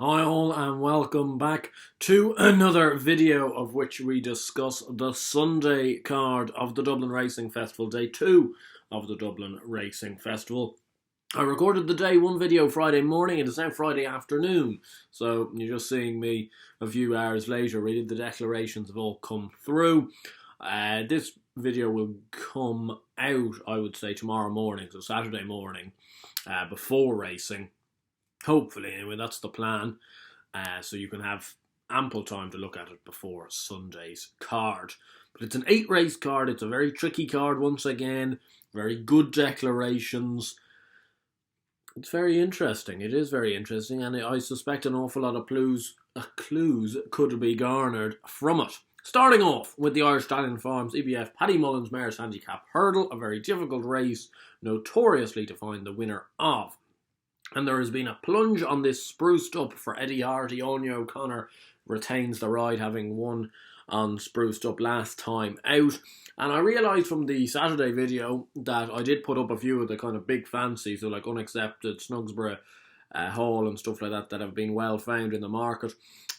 Hi all and welcome back to another video of which we discuss the Sunday card of the Dublin Racing Festival, day 2 of the Dublin Racing Festival. I recorded the day 1 video Friday morning, it is now Friday afternoon, so you're just seeing me a few hours later. Really, the declarations have all come through. This video will come out, I would say, tomorrow morning, so Saturday morning, before racing. Hopefully, anyway, that's the plan. So you can have ample time to look at it before Sunday's card. But it's an 8-race card. It's a very tricky card once again. Very good declarations. It's very interesting. It is very interesting, and I suspect an awful lot of clues could be garnered from it. Starting off with the Irish Stallion Farms EBF Paddy Mullins Mares Handicap Hurdle, a very difficult race, notoriously to find the winner of. And there has been a plunge on this spruced up for Eddie Harty. Anya O'Connor retains the ride, having won on spruced up last time out. And I realised from the Saturday video that I did put up a few of the kind of big fancies, so like Unaccepted, Snugsborough Hall and stuff like that have been well found in the market.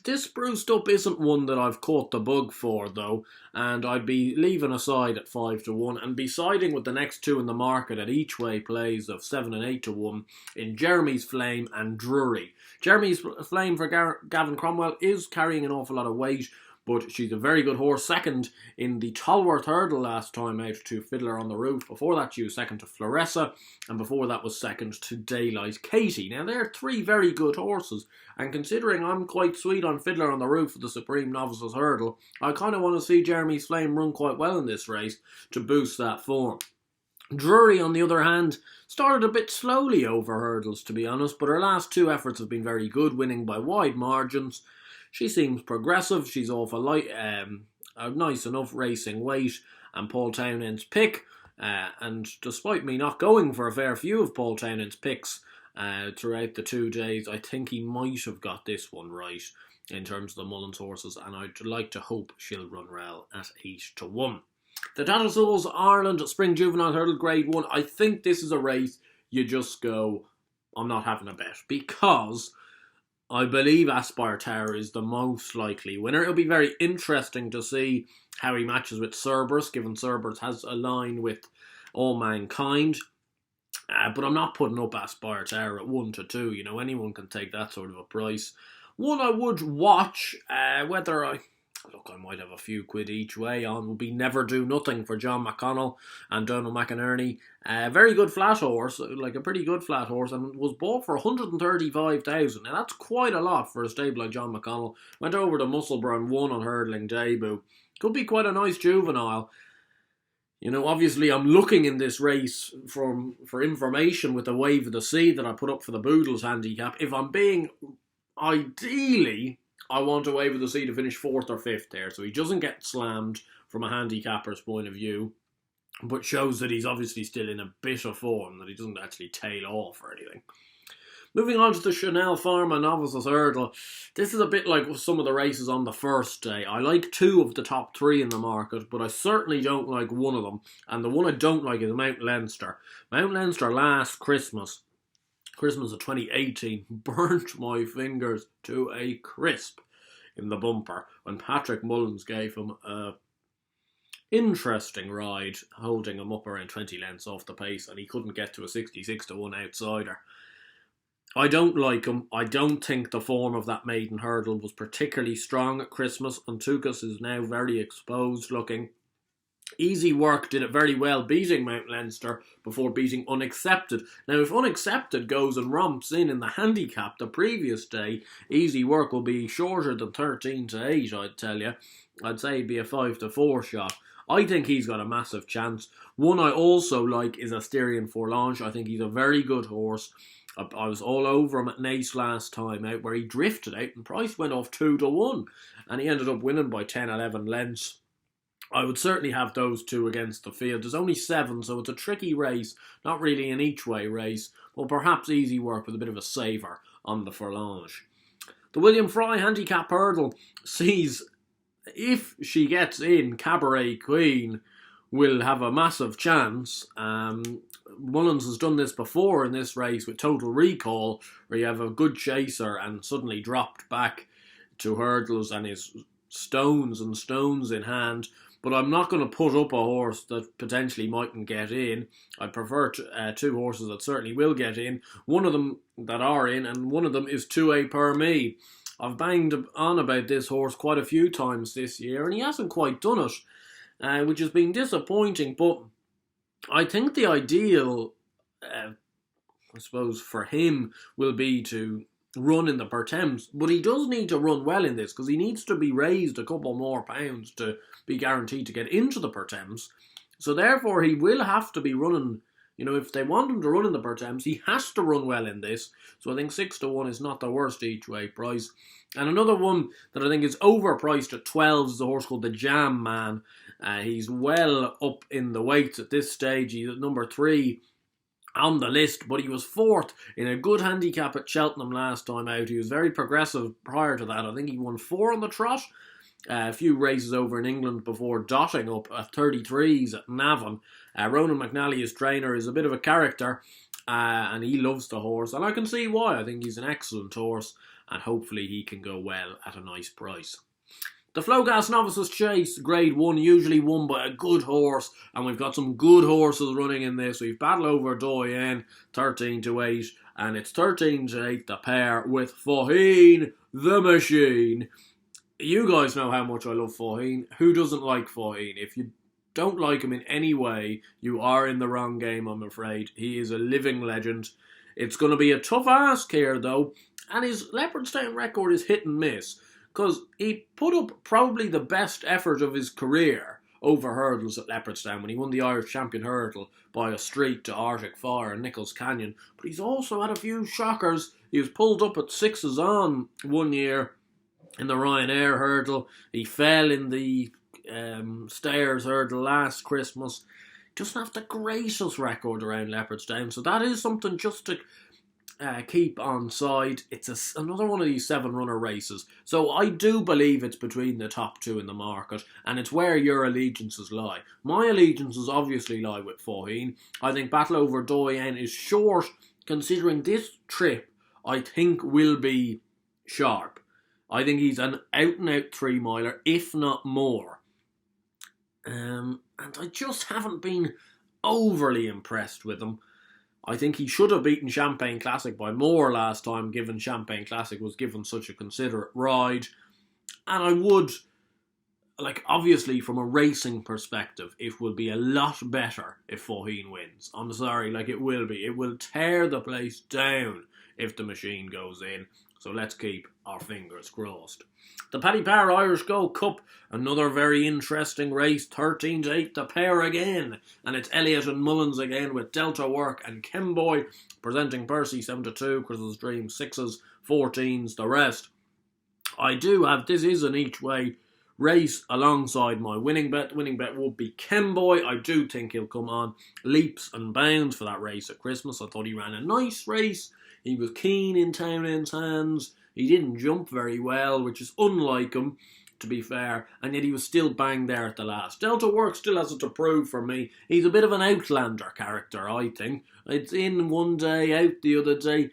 This spruced up isn't one that I've caught the bug for though, and I'd be leaving aside at 5-1 and be siding with the next two in the market at each way plays of 7 and 8-1 in Jeremy's Flame and Drury. Jeremy's Flame for Gavin Cromwell is carrying an awful lot of weight, but she's a very good horse. Second in the Tolworth Hurdle last time out to Fiddler on the Roof. Before that she was second to Floressa, and before that was second to Daylight Katie. Now they're three very good horses, and considering I'm quite sweet on Fiddler on the Roof of the Supreme Novices Hurdle, I kind of want to see Jeremy's Flame run quite well in this race to boost that form. Drury, on the other hand, started a bit slowly over hurdles, to be honest, but her last two efforts have been very good, winning by wide margins. She seems progressive. She's off a nice enough racing weight and Paul Townend's pick. And despite me not going for a fair few of Paul Townend's picks throughout the 2 days, I think he might have got this one right in terms of the Mullins horses, and I'd like to hope she'll run well at 8-1. The Tattersalls Ireland Spring Juvenile Hurdle Grade 1. I think this is a race you just go, I'm not having a bet, because I believe Aspire Tower is the most likely winner. It'll be very interesting to see how he matches with Cerberus, given Cerberus has a line with All Mankind. But I'm not putting up Aspire Tower at 1-2. You know, anyone can take that sort of a price. One I would watch, whether I might have a few quid each way on, will be Never Do Nothing for John McConnell and Donald McInerney. Very good flat horse, like a pretty good flat horse, and was bought for 135,000. Now that's quite a lot for a stable like John McConnell. Went over to Musselburgh and won on hurdling debut. Could be quite a nice juvenile. You know, obviously I'm looking in this race for information with the Wave of the Sea that I put up for the Boodles handicap. If I'm being, ideally, I want a Wave of the Sea to finish 4th or 5th there, so he doesn't get slammed from a handicapper's point of view, but shows that he's obviously still in a bit of form, that he doesn't actually tail off or anything. Moving on to the Chanel Pharma Novices Hurdle. This is a bit like some of the races on the first day. I like 2 of the top 3 in the market, but I certainly don't like one of them, and the one I don't like is Mount Leinster. Mount Leinster last Christmas of 2018, burnt my fingers to a crisp in the bumper when Patrick Mullins gave him a interesting ride, holding him up around 20 lengths off the pace, and he couldn't get to a 66-1 outsider. I don't like him. I don't think the form of that maiden hurdle was particularly strong at Christmas, and Tukas is now very exposed looking. Easy Work did it very well, beating Mount Leinster before beating Unaccepted. Now, if Unaccepted goes and romps in the handicap the previous day, Easy Work will be shorter than 13-8, I'd tell you. I'd say it'd be a 5-4 shot. I think he's got a massive chance. One I also like is Asterion Forlange. I think he's a very good horse. I was all over him at Nace last time out, where he drifted out and price went off 2-1, and he ended up winning by 10-11 lengths. I would certainly have those two against the field. There's only 7, so it's a tricky race. Not really an each-way race, but perhaps Easy Work with a bit of a saver on the Forlange. The William Fry Handicap Hurdle sees, if she gets in, Cabaret Queen will have a massive chance. Mullins has done this before in this race with Total Recall, where you have a good chaser and suddenly dropped back to hurdles and is stones and stones in hand. But I'm not going to put up a horse that potentially mightn't get in. I prefer two horses that certainly will get in. One of them that are in, and one of them is 2A Per Me. I've banged on about this horse quite a few times this year, and he hasn't quite done it, which has been disappointing. But I think the ideal, I suppose, for him will be to run in the Pertemps, but he does need to run well in this because he needs to be raised a couple more pounds to be guaranteed to get into the Pertemps. So therefore he will have to be running, if they want him to run in the Pertemps, he has to run well in this. So I think 6-1 is not the worst each way price. And another one that I think is overpriced at 12 is a horse called the Jam Man. He's well up in the weights at this stage. He's at number 3 on the list, but he was 4th in a good handicap at Cheltenham last time out. He was very progressive prior to that. I think he won 4 on the trot. A few races over in England before dotting up at 33s at Navan. Ronan McNally, his trainer, is a bit of a character, and he loves the horse, and I can see why. I think he's an excellent horse, and hopefully he can go well at a nice price. The Flowgas Novices Chase, Grade 1, usually won by a good horse, and we've got some good horses running in this. We've Battle Over Doyen, 13-8, and it's 13-8 the pair with Faugheen the Machine. You guys know how much I love Faugheen. Who doesn't like Faugheen? If you don't like him in any way, you are in the wrong game, I'm afraid. He is a living legend. It's going to be a tough ask here, though, and his Leopardstown record is hit and miss, because he put up probably the best effort of his career over hurdles at Leopardstown when he won the Irish Champion Hurdle by a streak to Arctic Fire and Nichols Canyon. But he's also had a few shockers. He was pulled up at 6s on one year in the Ryanair Hurdle. He fell in the Stayers Hurdle last Christmas. Doesn't have the greatest record around Leopardstown, so that is something just to keep on side. It's another one of these 7-runner races, so I do believe it's between the top 2 in the market, and it's where your allegiances lie. My allegiances obviously lie with Faugheen. I think Battle Over Doyen is short, considering this trip I think will be sharp. I think he's an out-and-out 3-miler, if not more. And I just haven't been overly impressed with him. I think he should have beaten Champagne Classic by more last time, given Champagne Classic was given such a considerate ride. And I would, obviously from a racing perspective, it will be a lot better if Faugheen wins. I'm sorry, it will be. It will tear the place down if the machine goes in. So let's keep our fingers crossed. The Paddy Power Irish Gold Cup, another very interesting race, 13-8 the pair again. And it's Elliott and Mullins again with Delta Work and Kimboy presenting Percy 7-2, Chris's Dream 6s, 14s, the rest. I do have, this is an each way race alongside my winning bet. Winning bet would be Kimboy. I do think he'll come on leaps and bounds for that race at Christmas. I thought he ran a nice race. He was keen in Townend's hands. He didn't jump very well, which is unlike him, to be fair. And yet he was still banged there at the last. Delta Work still has it to prove for me. He's a bit of an outlander character, I think. It's in one day, out the other day.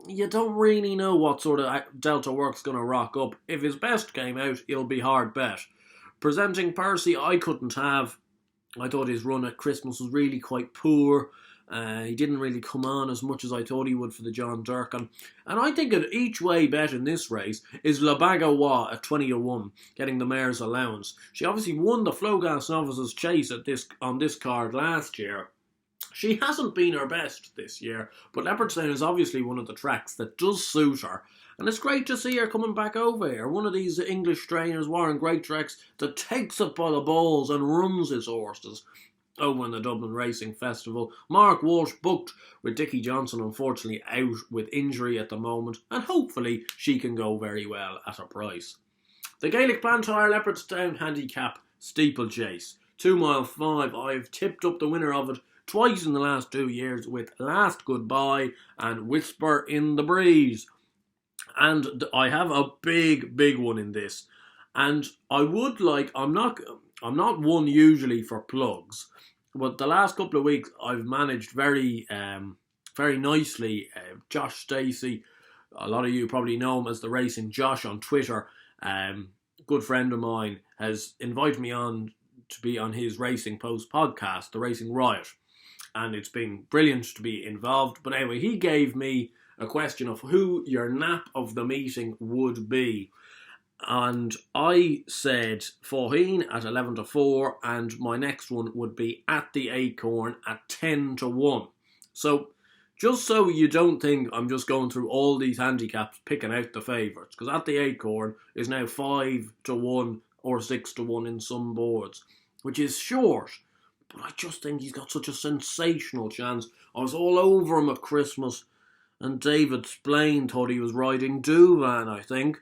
You don't really know what sort of Delta Work's going to rock up. If his best came out, he'll be hard bet. Presenting Percy, I couldn't have. I thought his run at Christmas was really quite poor. He didn't really come on as much as I thought he would for the John Durkan. And I think an each way bet in this race is La Bagawa at 20-1, getting the mare's allowance. She obviously won the Flowgas Novices Chase on this card last year. She hasn't been her best this year, but Leopardstown is obviously one of the tracks that does suit her. And it's great to see her coming back over here. One of these English trainers, Warren Greatrex, that takes it by the balls and runs his horses over in the Dublin Racing Festival. Mark Walsh booked with Dickie Johnson, unfortunately out with injury at the moment, and hopefully she can go very well at a price. The Gaelic Blantyre Leopardstown Handicap Steeplechase, 2 mile 5. I've tipped up the winner of it twice in the last 2 years with Last Goodbye and Whisper in the Breeze. And I have a big one in this. And I would I'm not one usually for plugs, But the last couple of weeks, I've managed very nicely. Josh Stacey, a lot of you probably know him as the Racing Josh on Twitter. Good friend of mine has invited me on to be on his Racing Post podcast, The Racing Riot. And it's been brilliant to be involved. But anyway, he gave me a question of who your nap of the meeting would be. And I said Faugheen at 11-4, and my next one would be At the Acorn at 10-1. So, just so you don't think I'm just going through all these handicaps picking out the favourites, because At the Acorn is now 5-1 or 6-1 in some boards, which is short. But I just think he's got such a sensational chance. I was all over him at Christmas, and David Splain thought he was riding Duvan, I think.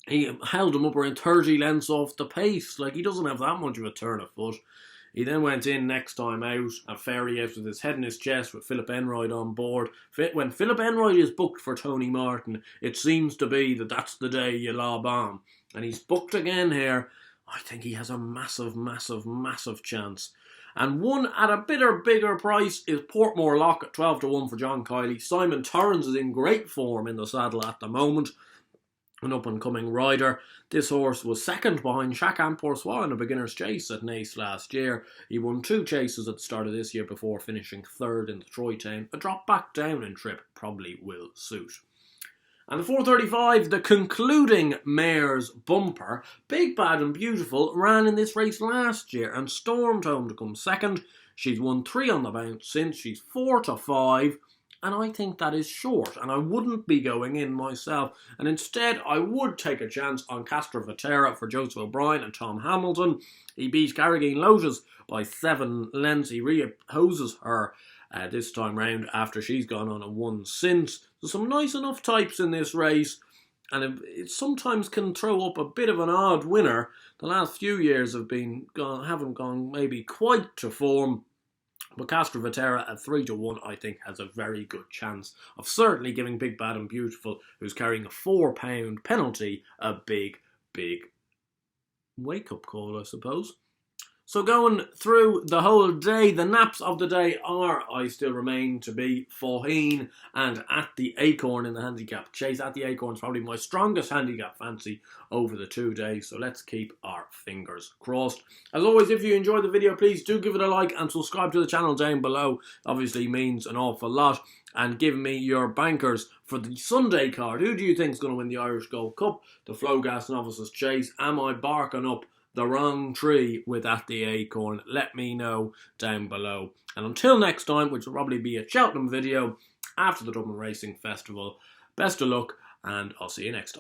He held him up around 30 lengths off the pace. Like, he doesn't have that much of a turn of foot. He then went in next time out at Ferry out with his head in his chest with Philip Enright on board. When Philip Enright is booked for Tony Martin, it seems to be that that's the day you lob on. And he's booked again here. I think he has a massive, massive, massive chance. And one at a bigger price is Portmore Lock at 12-1 for John Kiley. Simon Torrens is in great form in the saddle at the moment. An up-and-coming rider. This horse was second behind Chacun Pour Soi in a beginner's chase at Naas last year. He won 2 chases at the start of this year before finishing third in the Troy Town. A drop back down in trip probably will suit. And the 435, the concluding mare's bumper, Big Bad and Beautiful, ran in this race last year and stormed home to come second. She's won 3 on the bounce since. She's 4-5. And I think that is short, and I wouldn't be going in myself. And instead, I would take a chance on Castra Vetera for Joseph O'Brien and Tom Hamilton. He beat Carrageen Lotus by 7 lengths. He reopposes her this time round after she's gone on and won since. There's some nice enough types in this race, and it sometimes can throw up a bit of an odd winner. The last few years haven't gone maybe quite to form. But Castra Vetera at 3-1, I think, has a very good chance of certainly giving Big Bad and Beautiful, who's carrying a £4 penalty, a big wake-up call, I suppose. So going through the whole day, the naps of the day I still remain to be Faugheen and At the Acorn in the handicap chase. At the Acorn is probably my strongest handicap fancy over the 2 days, so let's keep our fingers crossed. As always, if you enjoyed the video, please do give it a like and subscribe to the channel down below. Obviously means an awful lot. And give me your bankers for the Sunday card. Who do you think is going to win the Irish Gold Cup, the Flowgas Novices Chase? Am I barking up the wrong tree with At the Acorn? Let me know down below. And until next time, which will probably be a Cheltenham video after the Dublin Racing Festival, best of luck, and I'll see you next time.